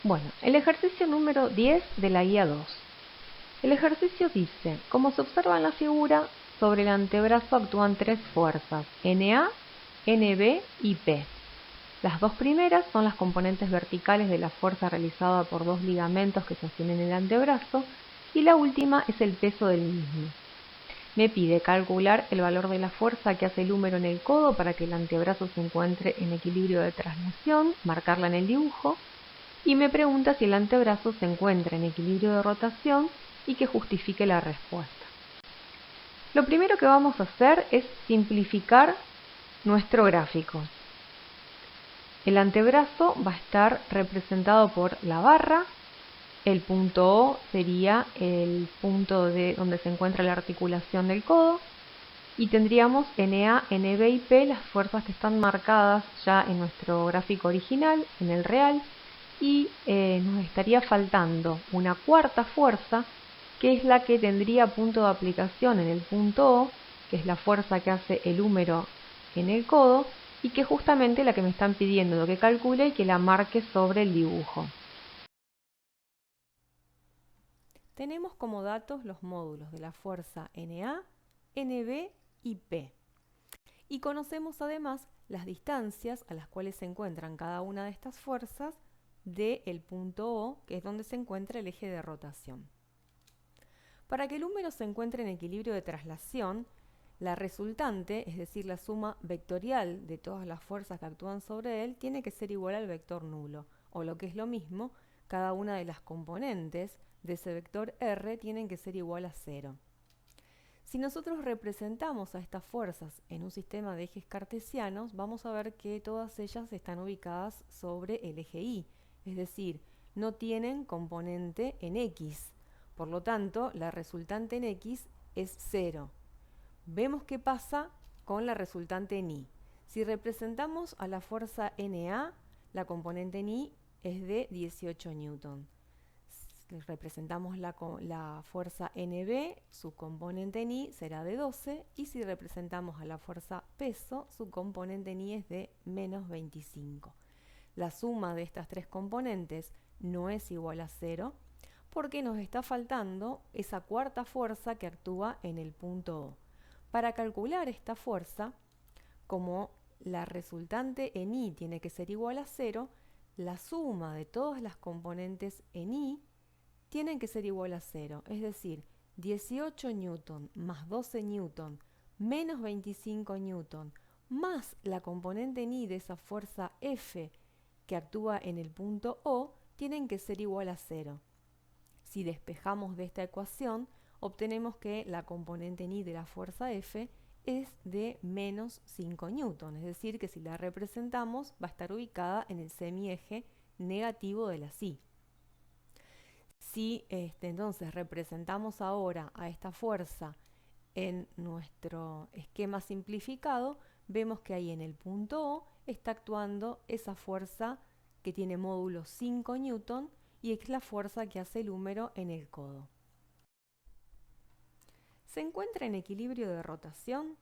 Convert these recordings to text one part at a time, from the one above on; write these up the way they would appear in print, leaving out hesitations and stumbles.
Bueno, el ejercicio número 10 de la guía 2. El ejercicio dice, como se observa en la figura, sobre el antebrazo actúan tres fuerzas, NA, NB y P. Las dos primeras son las componentes verticales de la fuerza realizada por dos ligamentos que sostienen el antebrazo y la última es el peso del mismo. Me pide calcular el valor de la fuerza que hace el húmero en el codo para que el antebrazo se encuentre en equilibrio de traslación, marcarla en el dibujo, y me pregunta si el antebrazo se encuentra en equilibrio de rotación y que justifique la respuesta. Lo primero que vamos a hacer es simplificar nuestro gráfico. El antebrazo va a estar representado por la barra, el punto O sería el punto donde se encuentra la articulación del codo, y tendríamos NA, NB y P, las fuerzas que están marcadas ya en nuestro gráfico original, en el real, y nos estaría faltando una cuarta fuerza, que es la que tendría punto de aplicación en el punto O, que es la fuerza que hace el húmero en el codo, y que es justamente la que me están pidiendo que calcule y que la marque sobre el dibujo. Tenemos como datos los módulos de la fuerza NA, NB y P. Y conocemos además las distancias a las cuales se encuentran cada una de estas fuerzas del punto O, que es donde se encuentra el eje de rotación. Para que el húmero se encuentre en equilibrio de traslación, la resultante, es decir, la suma vectorial de todas las fuerzas que actúan sobre él, tiene que ser igual al vector nulo, o lo que es lo mismo, cada una de las componentes de ese vector R tienen que ser igual a 0. Si nosotros representamos a estas fuerzas en un sistema de ejes cartesianos, vamos a ver que todas ellas están ubicadas sobre el eje Y, es decir, no tienen componente en X. Por lo tanto, la resultante en X es 0. Vemos qué pasa con la resultante en Y. Si representamos a la fuerza NA, la componente en Y es de 18 newton. Si representamos la fuerza NB, su componente en Y será de 12, y si representamos a la fuerza peso, su componente en Y es de menos 25. La suma de estas tres componentes no es igual a 0, porque nos está faltando esa cuarta fuerza que actúa en el punto O. Para calcular esta fuerza, como la resultante en Y tiene que ser igual a 0, la suma de todas las componentes en Y tienen que ser igual a 0, es decir, 18 newton más 12 newton menos 25 newton más la componente en Y de esa fuerza F que actúa en el punto O tienen que ser igual a 0. Si despejamos de esta ecuación, obtenemos que la componente en Y de la fuerza F es de menos 5 newton, es decir, que si la representamos va a estar ubicada en el semieje negativo de la Y. Si entonces representamos ahora a esta fuerza en nuestro esquema simplificado, vemos que ahí en el punto O está actuando esa fuerza que tiene módulo 5 newton y es la fuerza que hace el húmero en el codo. ¿Se encuentra en equilibrio de rotación?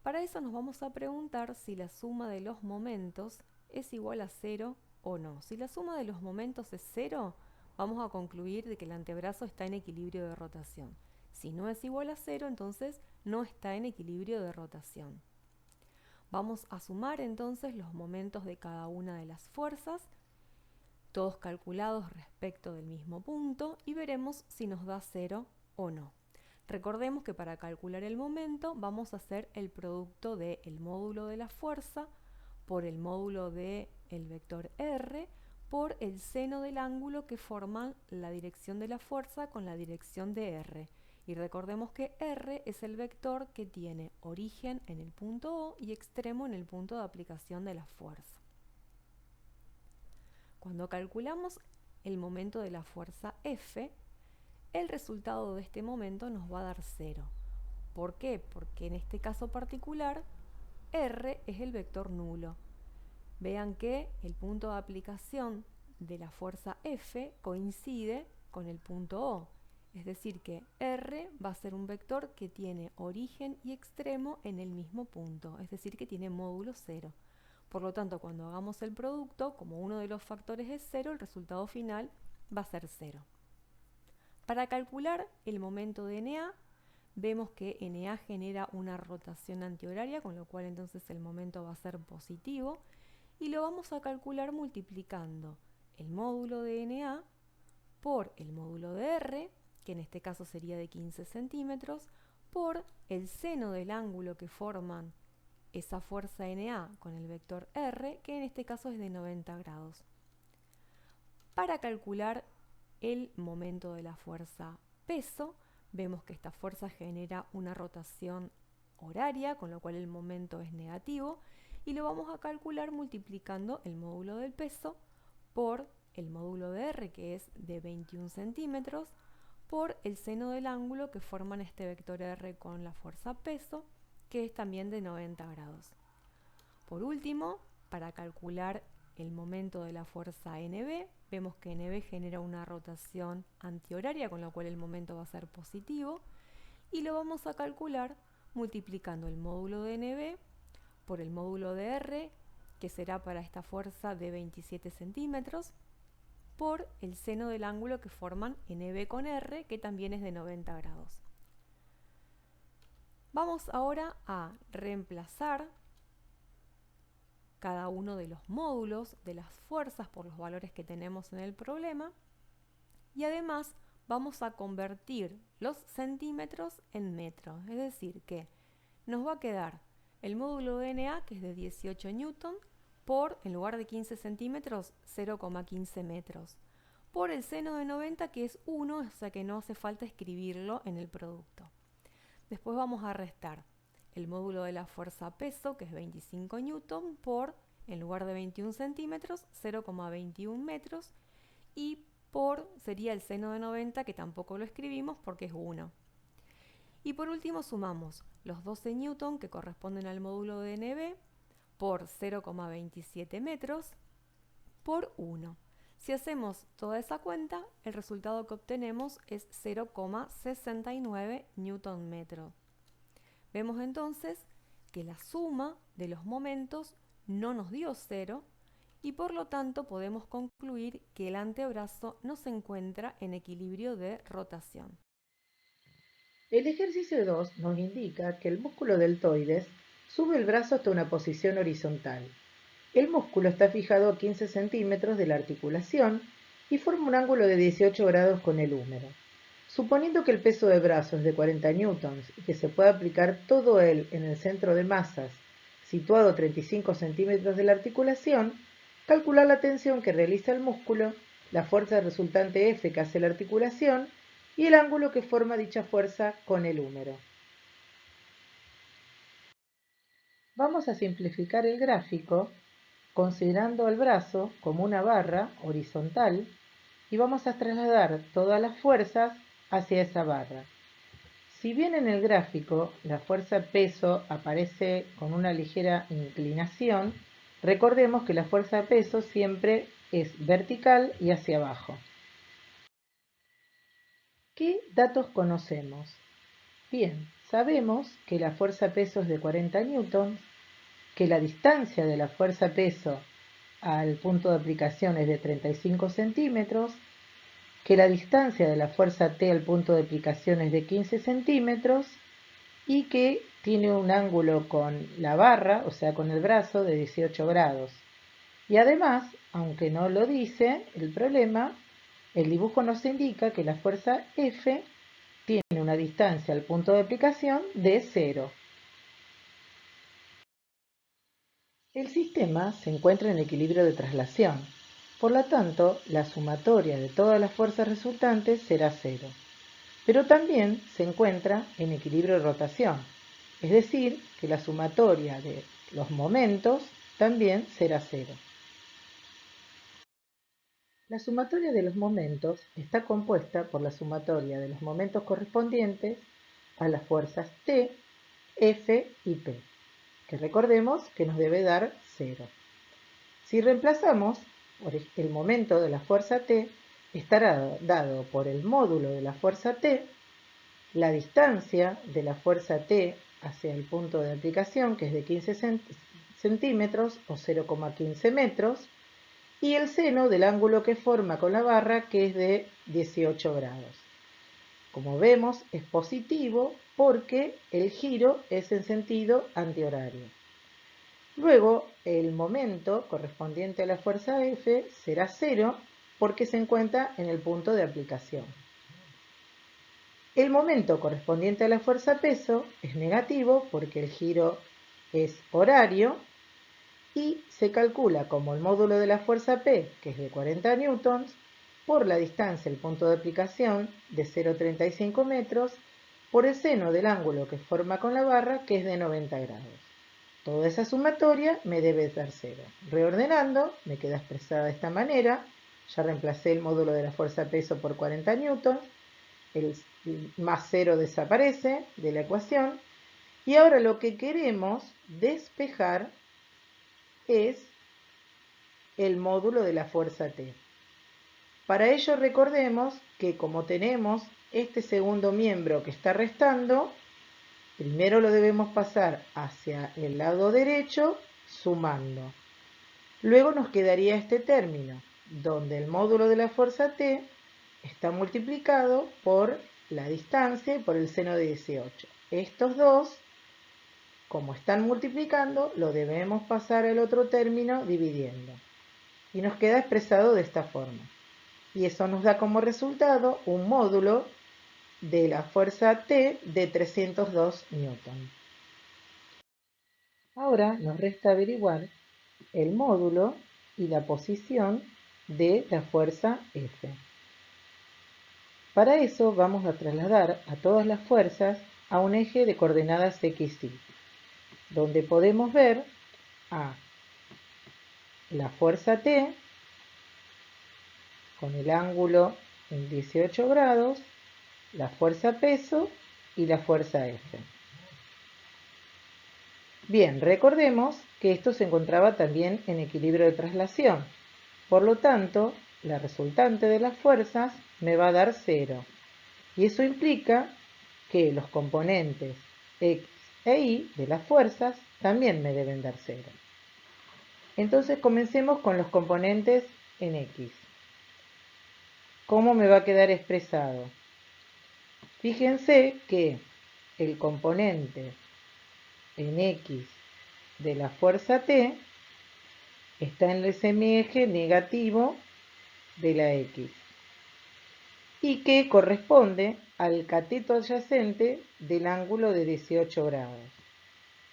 Para eso nos vamos a preguntar si la suma de los momentos es igual a 0 o no. Si la suma de los momentos es 0, vamos a concluir de que el antebrazo está en equilibrio de rotación. Si no es igual a 0, entonces no está en equilibrio de rotación. Vamos a sumar entonces los momentos de cada una de las fuerzas, todos calculados respecto del mismo punto, y veremos si nos da 0 o no. Recordemos que para calcular el momento vamos a hacer el producto del módulo de la fuerza por el módulo del vector R por el seno del ángulo que forman la dirección de la fuerza con la dirección de R. Y recordemos que R es el vector que tiene origen en el punto O y extremo en el punto de aplicación de la fuerza. Cuando calculamos el momento de la fuerza F, el resultado de este momento nos va a dar 0. ¿Por qué? Porque en este caso particular, R es el vector nulo. Vean que el punto de aplicación de la fuerza F coincide con el punto O. Es decir que R va a ser un vector que tiene origen y extremo en el mismo punto. Es decir que tiene módulo 0. Por lo tanto, cuando hagamos el producto, como uno de los factores es 0, el resultado final va a ser 0. Para calcular el momento de NA, vemos que NA genera una rotación antihoraria, con lo cual entonces el momento va a ser positivo, y lo vamos a calcular multiplicando el módulo de NA por el módulo de R, que en este caso sería de 15 centímetros, por el seno del ángulo que forman esa fuerza NA con el vector R, que en este caso es de 90 grados. Para calcular el momento de la fuerza peso, vemos que esta fuerza genera una rotación horaria, con lo cual el momento es negativo, y lo vamos a calcular multiplicando el módulo del peso por el módulo de R, que es de 21 centímetros, por el seno del ángulo que forman este vector R con la fuerza peso, que es también de 90 grados. Por último, para calcular el momento de la fuerza NB, vemos que NB genera una rotación antihoraria, con lo cual el momento va a ser positivo, y lo vamos a calcular multiplicando el módulo de NB por el módulo de R, que será para esta fuerza de 27 centímetros, por el seno del ángulo que forman NB con R, que también es de 90 grados. Vamos ahora a reemplazar cada uno de los módulos de las fuerzas por los valores que tenemos en el problema, y además vamos a convertir los centímetros en metros, es decir que nos va a quedar el módulo de NA, que es de 18 newton, por, en lugar de 15 centímetros, 0,15 metros, por el seno de 90, que es 1, o sea que no hace falta escribirlo en el producto. Después vamos a restar el módulo de la fuerza peso, que es 25 newton, por, en lugar de 21 centímetros, 0,21 metros, y por sería el seno de 90, que tampoco lo escribimos porque es 1. Y por último sumamos los 12 newton, que corresponden al módulo de NB, por 0,27 metros, por 1. Si hacemos toda esa cuenta, el resultado que obtenemos es 0,69 newton metro. Vemos entonces que la suma de los momentos no nos dio 0, y por lo tanto podemos concluir que el antebrazo no se encuentra en equilibrio de rotación. El ejercicio 2 nos indica que el músculo deltoides sube el brazo hasta una posición horizontal. El músculo está fijado a 15 centímetros de la articulación y forma un ángulo de 18 grados con el húmero. Suponiendo que el peso de brazo es de 40 newtons y que se puede aplicar todo él en el centro de masas, situado a 35 centímetros de la articulación, calcular la tensión que realiza el músculo, la fuerza resultante F que hace la articulación y el ángulo que forma dicha fuerza con el húmero. Vamos a simplificar el gráfico considerando el brazo como una barra horizontal y vamos a trasladar todas las fuerzas hacia esa barra. Si bien en el gráfico la fuerza peso aparece con una ligera inclinación, recordemos que la fuerza peso siempre es vertical y hacia abajo. ¿Qué datos conocemos? Bien, sabemos que la fuerza peso es de 40 newtons, que la distancia de la fuerza peso al punto de aplicación es de 35 centímetros, que la distancia de la fuerza T al punto de aplicación es de 15 centímetros y que tiene un ángulo con la barra, o sea, con el brazo, de 18 grados. Y además, aunque no lo dice el problema, el dibujo nos indica que la fuerza F tiene una distancia al punto de aplicación de 0. El sistema se encuentra en equilibrio de traslación, por lo tanto, la sumatoria de todas las fuerzas resultantes será 0. Pero también se encuentra en equilibrio de rotación, es decir, que la sumatoria de los momentos también será 0. La sumatoria de los momentos está compuesta por la sumatoria de los momentos correspondientes a las fuerzas T, F y P, que recordemos que nos debe dar 0. Si reemplazamos el momento de la fuerza T, estará dado por el módulo de la fuerza T, la distancia de la fuerza T hacia el punto de aplicación, que es de centímetros o 0,15 metros, y el seno del ángulo que forma con la barra, que es de 18 grados. Como vemos, es positivo porque el giro es en sentido antihorario. Luego, el momento correspondiente a la fuerza F será 0 porque se encuentra en el punto de aplicación. El momento correspondiente a la fuerza peso es negativo porque el giro es horario y se calcula como el módulo de la fuerza P, que es de 40 newtons, por la distancia, el punto de aplicación, de 0,35 metros, por el seno del ángulo que forma con la barra, que es de 90 grados. Toda esa sumatoria me debe dar 0. Reordenando, me queda expresada de esta manera. Ya reemplacé el módulo de la fuerza peso por 40 newtons. El más 0 desaparece de la ecuación. Y ahora lo que queremos despejar es el módulo de la fuerza T. Para ello recordemos que como tenemos este segundo miembro que está restando, primero lo debemos pasar hacia el lado derecho sumando. Luego nos quedaría este término, donde el módulo de la fuerza T está multiplicado por la distancia y por el seno de 18. Estos dos, como están multiplicando, lo debemos pasar al otro término dividiendo. Y nos queda expresado de esta forma. Y eso nos da como resultado un módulo de la fuerza T de 302 newton. Ahora nos resta averiguar el módulo y la posición de la fuerza F. Para eso vamos a trasladar a todas las fuerzas a un eje de coordenadas x, y, donde podemos ver a la fuerza T con el ángulo en 18 grados, la fuerza peso y la fuerza F. Bien, recordemos que esto se encontraba también en equilibrio de traslación. Por lo tanto, la resultante de las fuerzas me va a dar 0. Y eso implica que los componentes X e Y de las fuerzas también me deben dar 0. Entonces comencemos con los componentes en X. ¿Cómo me va a quedar expresado? Fíjense que el componente en X de la fuerza T está en el semieje negativo de la X y que corresponde al cateto adyacente del ángulo de 18 grados.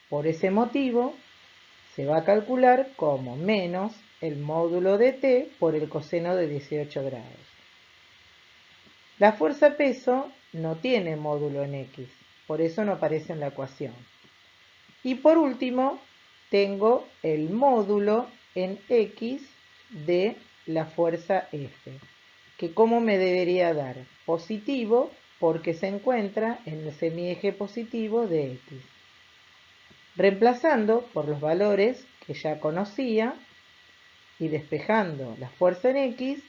Por ese motivo, se va a calcular como menos el módulo de T por el coseno de 18 grados. La fuerza peso no tiene módulo en X, por eso no aparece en la ecuación. Y por último, tengo el módulo en X de la fuerza F, que ¿cómo me debería dar? Positivo, porque se encuentra en el semieje positivo de X. Reemplazando por los valores que ya conocía y despejando la fuerza en X,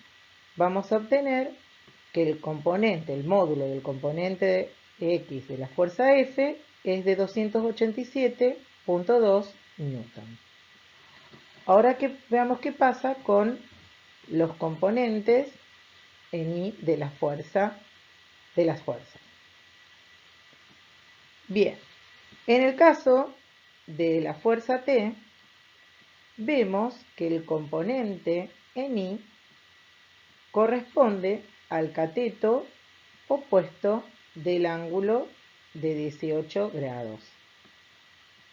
vamos a obtener que el componente, el módulo del componente X de la fuerza F es de 287,2 newton. Ahora que veamos qué pasa con los componentes en I de la fuerza, de las fuerzas. Bien, en el caso de la fuerza T, vemos que el componente en I corresponde al cateto opuesto del ángulo de 18 grados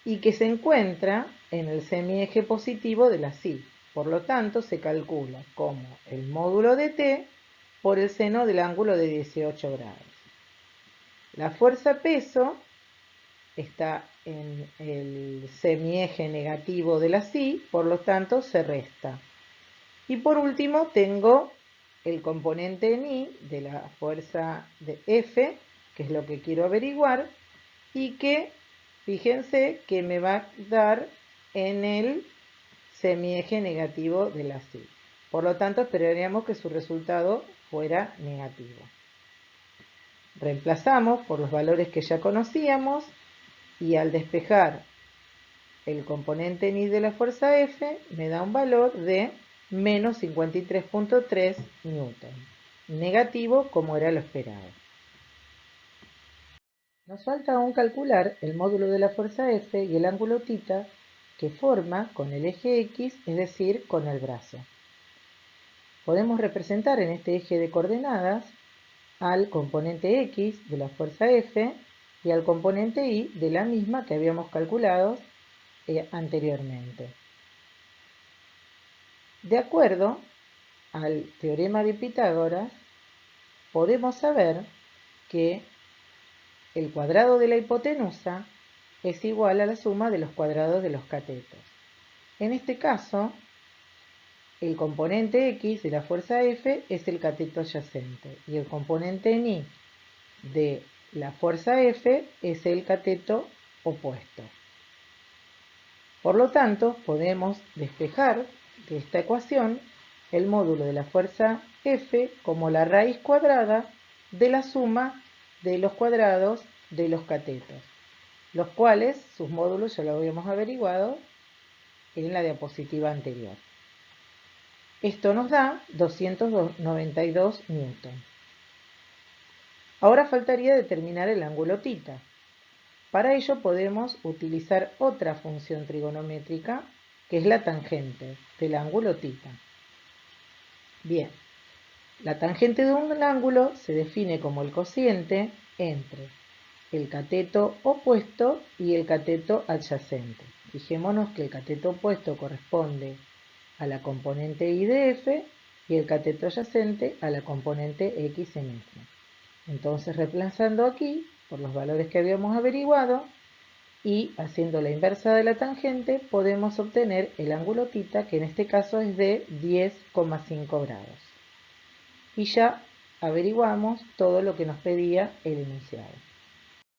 y que se encuentra en el semieje positivo de la Y. Por lo tanto, se calcula como el módulo de T por el seno del ángulo de 18 grados. La fuerza peso está en el semieje negativo de la Y, por lo tanto se resta. Y por último tengo el componente en I de la fuerza de F, que es lo que quiero averiguar, y que fíjense que me va a dar en el semieje negativo de la Y. Por lo tanto, esperaríamos que su resultado fuera negativo. Reemplazamos por los valores que ya conocíamos y al despejar el componente ni de la fuerza F me da un valor de menos 53.3 newton, negativo como era lo esperado. Nos falta aún calcular el módulo de la fuerza F y el ángulo θ que forma con el eje X, es decir, con el brazo. Podemos representar en este eje de coordenadas al componente X de la fuerza F y al componente Y de la misma que habíamos calculado anteriormente. De acuerdo al teorema de Pitágoras, podemos saber que el cuadrado de la hipotenusa es igual a la suma de los cuadrados de los catetos. En este caso, el componente X de la fuerza F es el cateto adyacente y el componente Ni de la fuerza F es el cateto opuesto. Por lo tanto, podemos despejar de esta ecuación el módulo de la fuerza F como la raíz cuadrada de la suma de los cuadrados de los catetos, los cuales sus módulos ya lo habíamos averiguado en la diapositiva anterior. Esto nos da 292 newton. Ahora faltaría determinar el ángulo θ. Para ello podemos utilizar otra función trigonométrica que es la tangente del ángulo θ. Bien, la tangente de un ángulo se define como el cociente entre el cateto opuesto y el cateto adyacente. Fijémonos que el cateto opuesto corresponde a la componente Y de F y el cateto adyacente a la componente X en F. Entonces, reemplazando aquí por los valores que habíamos averiguado y haciendo la inversa de la tangente, podemos obtener el ángulo θ, que en este caso es de 10,5 grados. Y ya averiguamos todo lo que nos pedía el enunciado.